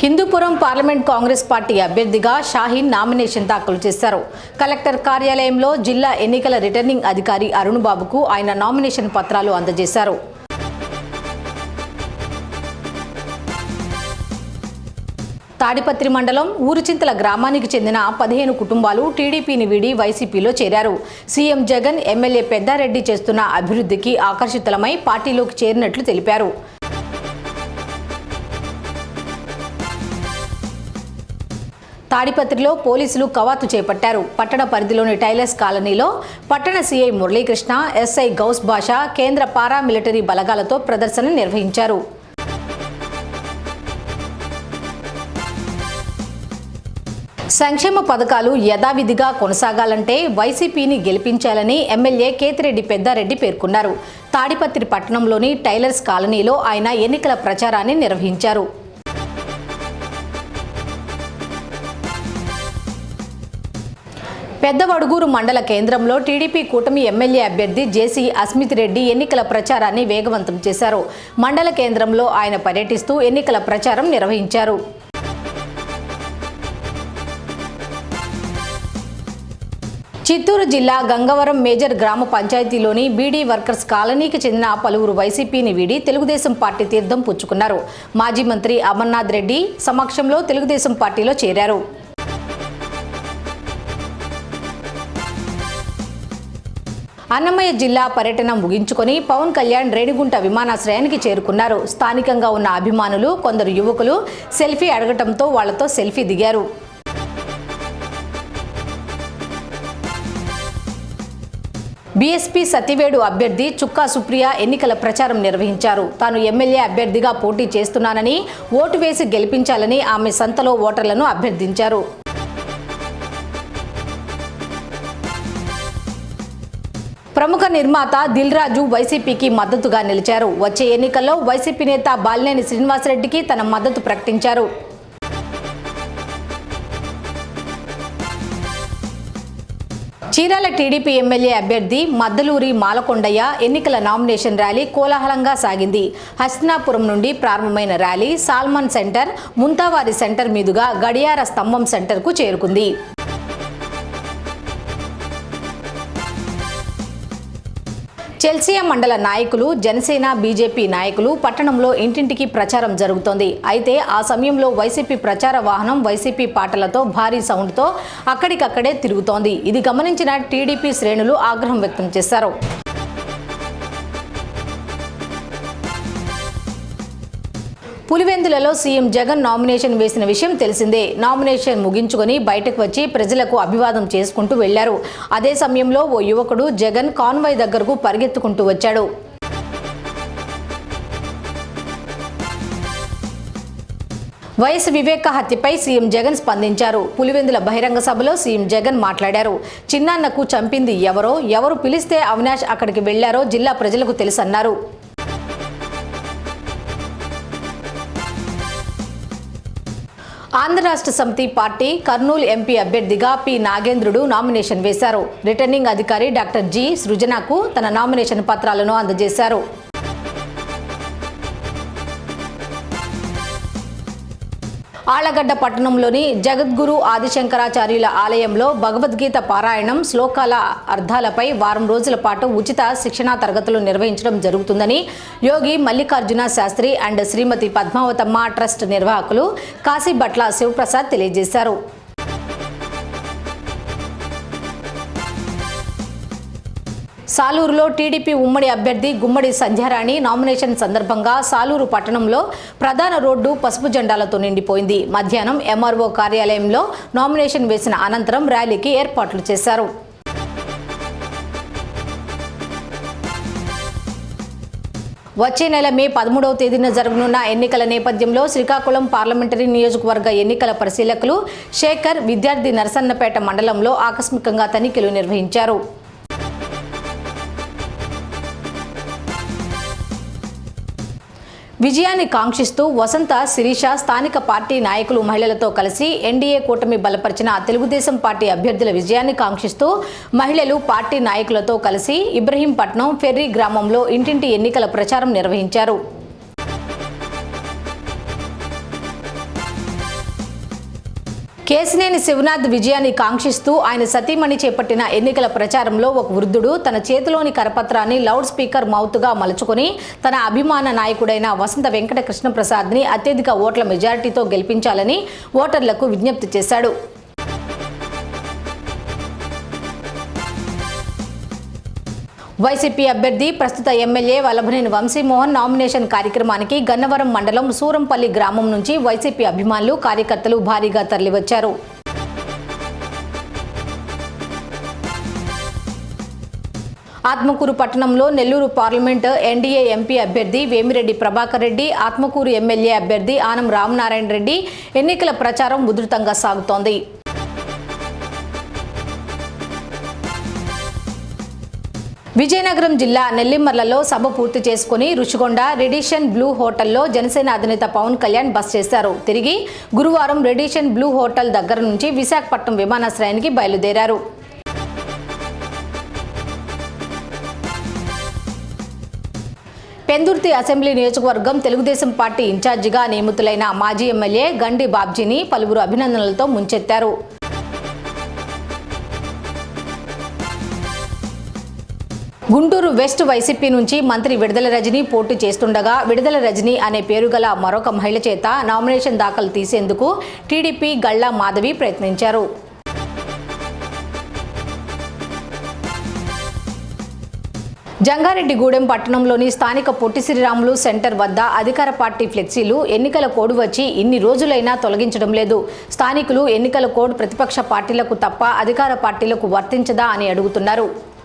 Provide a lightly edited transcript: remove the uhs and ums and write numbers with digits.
Hindupuram parliament Congress party అభ్యర్థిగా Shaheen nomination దాఖలు చేశారు. కలెక్టర్ కార్యాలయంలో జిల్లా ఎన్నికల రిటర్నింగ్ అధికారి అరుణ్ బాబుకు ఆయన నామినేషన్ పత్రాలు అందజేశారు. తాడిపత్రి మండలం ఊరుచింతల గ్రామానికి చెందిన 15 కుటుంబాలు టీడీపీని వీడి వైసీపీలో చేరారు. సీఎం జగన్, ఎమ్మెల్యే పెద్దారెడ్డి చేస్తున్న అభివృద్ధికి ఆకర్షితులమై పార్టీలోకి చేరినట్లు తెలిపారు. తాడిపత్రిలో పోలీసులు కవాతు చేపట్టారు. పట్టణ పరిధిలోని టైలర్స్ కాలనీలో పట్టణ సీఐ మురళీకృష్ణ, ఎస్ఐ గౌస్ బాషా కేంద్ర పారామిలిటరీ బలగాలతో ప్రదర్శన నిర్వహించారు. సంక్షేమ పథకాలు యథావిధిగా కొనసాగాలంటే వైసీపీని గెలిపించాలని ఎమ్మెల్యే కేతిరెడ్డి పెద్దారెడ్డి పేర్కొన్నారు. తాడిపత్రి పట్టణంలోని టైలర్స్ కాలనీలో ఆయన ఎన్నికల ప్రచారాన్ని నిర్వహించారు. పెద్దవడుగూరు మండల కేంద్రంలో టీడీపీ కూటమి ఎమ్మెల్యే అభ్యర్థి జేసీ అస్మిత్ రెడ్డి ఎన్నికల ప్రచారాన్ని వేగవంతం చేశారు. మండల కేంద్రంలో ఆయన పర్యటిస్తూ ఎన్నికల ప్రచారం నిర్వహించారు. చిత్తూరు జిల్లా గంగవరం మేజర్ గ్రామ పంచాయతీలోని బీడీ వర్కర్స్ కాలనీకి చెందిన పలువురు వైసీపీని వీడి తెలుగుదేశం పార్టీ తీర్థం పుచ్చుకున్నారు. మాజీ మంత్రి అమర్నాథ్ రెడ్డి సమక్షంలో తెలుగుదేశం పార్టీలో చేరారు. అన్నమయ్య జిల్లా పర్యటన ముగించుకొని పవన్ కళ్యాణ్ రేణిగుంట విమానాశ్రయానికి చేరుకున్నారు. స్థానికంగా ఉన్న అభిమానులు, కొందరు యువకులు సెల్ఫీ అడగటంతో వాళ్లతో సెల్ఫీ దిగారు. బీఎస్పీ సతివేడు అభ్యర్థి చుక్కా సుప్రియ ఎన్నికల ప్రచారం నిర్వహించారు. తాను ఎమ్మెల్యే అభ్యర్థిగా పోటీ చేస్తున్నానని, ఓటు వేసి గెలిపించాలని ఆమె సంతలో ఓటర్లను అభ్యర్థించారు. ప్రముఖ నిర్మాత దిల్ రాజు వైసీపీకి మద్దతుగా నిలిచారు. వచ్చే ఎన్నికల్లో వైసీపీ నేత బాలినేని శ్రీనివాసరెడ్డికి తన మద్దతు ప్రకటించారు. చీరాల టీడీపీ ఎమ్మెల్యే అభ్యర్థి మద్దలూరి మాలకొండయ్య ఎన్నికల నామినేషన్ ర్యాలీ కోలాహలంగా సాగింది. హస్తినాపురం నుండి ప్రారంభమైన rally salmon centre, Muntavari centre మీదుగా గడియార స్తంభం సెంటర్కు చేరుకుంది. చెల్సియా మండల నాయకులు, జనసేన, బీజేపీ నాయకులు పట్టణంలో ఇంటింటికి ప్రచారం జరుగుతోంది. అయితే ఆ సమయంలో వైసీపీ ప్రచార వాహనం వైసీపీ పాటలతో భారీ సౌండ్తో అక్కడికక్కడే తిరుగుతోంది. ఇది గమనించిన టీడీపీ శ్రేణులు ఆగ్రహం వ్యక్తం చేశారు. పులివెందులలో సీఎం జగన్ నామినేషన్ వేసిన విషయం తెలిసిందే. నామినేషన్ ముగించుకొని బయటకు వచ్చి ప్రజలకు అభివాదం చేసుకుంటూ వెళ్లారు. అదే సమయంలో ఓ యువకుడు జగన్ కాన్వాయ్ దగ్గరకు పరిగెత్తుకుంటూ వచ్చాడు. వైఎస్ వివేక హత్యపై సీఎం జగన్ స్పందించారు. పులివెందుల బహిరంగ సభలో సీఎం జగన్ మాట్లాడారు. చిన్నాన్నకు చంపింది ఎవరు పిలిస్తే అవినాష్ అక్కడికి వెళ్లారో జిల్లా ప్రజలకు తెలుసన్నారు. ఆంధ్ర రాష్ట్ర సమితి పార్టీ కర్నూలు ఎంపీ అభ్యర్థిగా పి నాగేంద్రుడు నామినేషన్ వేశారు. రిటర్నింగ్ అధికారి డాక్టర్ జి సృజనకు తన నామినేషన్ పత్రాలను అందజేశారు. ఆళ్లగడ్డ పట్టణంలోని జగద్గురు ఆదిశంకరాచార్యుల ఆలయంలో భగవద్గీత పారాయణం, శ్లోకాల అర్థాలపై వారం రోజుల పాటు ఉచిత శిక్షణా తరగతులు నిర్వహించడం జరుగుతుందని యోగి మల్లికార్జున శాస్త్రి అండ్ శ్రీమతి పద్మావతమ్మ ట్రస్ట్ నిర్వాహకులు కాశీభట్ల శివప్రసాద్ తెలియజేశారు. సాలూరులో టీడీపీ ఉమ్మడి అభ్యర్థి గుమ్మడి సంధ్యారాణి నామినేషన్ సందర్భంగా సాలూరు పట్టణంలో ప్రధాన రోడ్డు పసుపు జెండాలతో నిండిపోయింది. మధ్యాహ్నం ఎంఆర్ఓ కార్యాలయంలో నామినేషన్ వేసిన అనంతరం ర్యాలీకి ఏర్పాట్లు చేశారు. వచ్చే నెల మే 13వ తేదీన జరగనున్న ఎన్నికల నేపథ్యంలో శ్రీకాకుళం పార్లమెంటరీ నియోజకవర్గ ఎన్నికల పరిశీలకులు శేఖర్ విద్యార్థి నరసన్నపేట మండలంలో ఆకస్మికంగా తనిఖీలు నిర్వహించారు. విజయాన్ని కాంక్షిస్తూ వసంత, శిరీష స్థానిక పార్టీ నాయకులు, మహిళలతో కలిసి ఎన్డీఏ కూటమి బలపరిచిన తెలుగుదేశం పార్టీ అభ్యర్థుల విజయాన్ని కాంక్షిస్తూ మహిళలు పార్టీ నాయకులతో కలిసి ఇబ్రహీంపట్నం ఫెర్రీ గ్రామంలో ఇంటింటి ఎన్నికల ప్రచారం నిర్వహించారు. కేశినేని శివనాథ్ విజయాన్ని కాంక్షిస్తూ ఆయన సతీమణి చేపట్టిన ఎన్నికల ప్రచారంలో ఒక వృద్ధుడు తన చేతిలోని కరపత్రాన్ని లౌడ్ స్పీకర్ మౌత్గా మలుచుకొని తన అభిమాన నాయకుడైన వసంత వెంకట కృష్ణప్రసాద్ని అత్యధిక ఓట్ల మెజారిటీతో గెలిపించాలని ఓటర్లకు విజ్ఞప్తి చేశాడు. వైసీపీ అభ్యర్థి ప్రస్తుత ఎమ్మెల్యే వల్లభనేని వంశీమోహన్ నామినేషన్ కార్యక్రమానికి గన్నవరం మండలం సూరంపల్లి గ్రామం నుంచి వైసీపీ అభిమానులు కార్యకర్తలు భారీగా తరలివచ్చారు. ఆత్మకూరు పట్టణంలో నెల్లూరు పార్లమెంటు ఎన్డీఏ ఎంపీ అభ్యర్థి వేమిరెడ్డి ప్రభాకర్ రెడ్డి, ఆత్మకూరు ఎమ్మెల్యే అభ్యర్థి ఆనం రామనారాయణ రెడ్డి ఎన్నికల ప్రచారం ఉధృతంగా సాగుతోంది. విజయనగరం జిల్లా నెల్లిమర్లలో సభ పూర్తి చేసుకుని రుషికొండ రెడిషన్ బ్లూ హోటల్లో జనసేన అధినేత పవన్ కళ్యాణ్ బస చేశారు. తిరిగి గురువారం రెడిషన్ బ్లూ హోటల్ దగ్గర నుంచి విశాఖపట్నం విమానాశ్రయానికి బయలుదేరారు. పెందుర్తి అసెంబ్లీ నియోజకవర్గం తెలుగుదేశం పార్టీ ఇన్ఛార్జిగా నియమితులైన మాజీ ఎమ్మెల్యే గండి బాబ్జీని పలువురు అభినందనలతో ముంచెత్తారు. గుంటూరు వెస్ట్ వైసీపీ నుంచి మంత్రి విడుదల రజని పోటీ చేస్తుండగా విడుదల రజని అనే పేరు గల మరొక మహిళ చేత నామినేషన్ దాఖలు తీసేందుకు టీడీపీ గళ్ళా మాధవి ప్రయత్నించారు. జంగారెడ్డిగూడెం పట్టణంలోని స్థానిక పొట్టి శ్రీరాములు సెంటర్ వద్ద అధికార పార్టీ ఫ్లెక్సీలు ఎన్నికల కోడ్ వచ్చి ఇన్ని రోజులైనా తొలగించడం లేదు. స్థానికులు ఎన్నికల కోడ్ ప్రతిపక్ష పార్టీలకు తప్ప అధికార పార్టీలకు వర్తించదా అని అడుగుతున్నారు.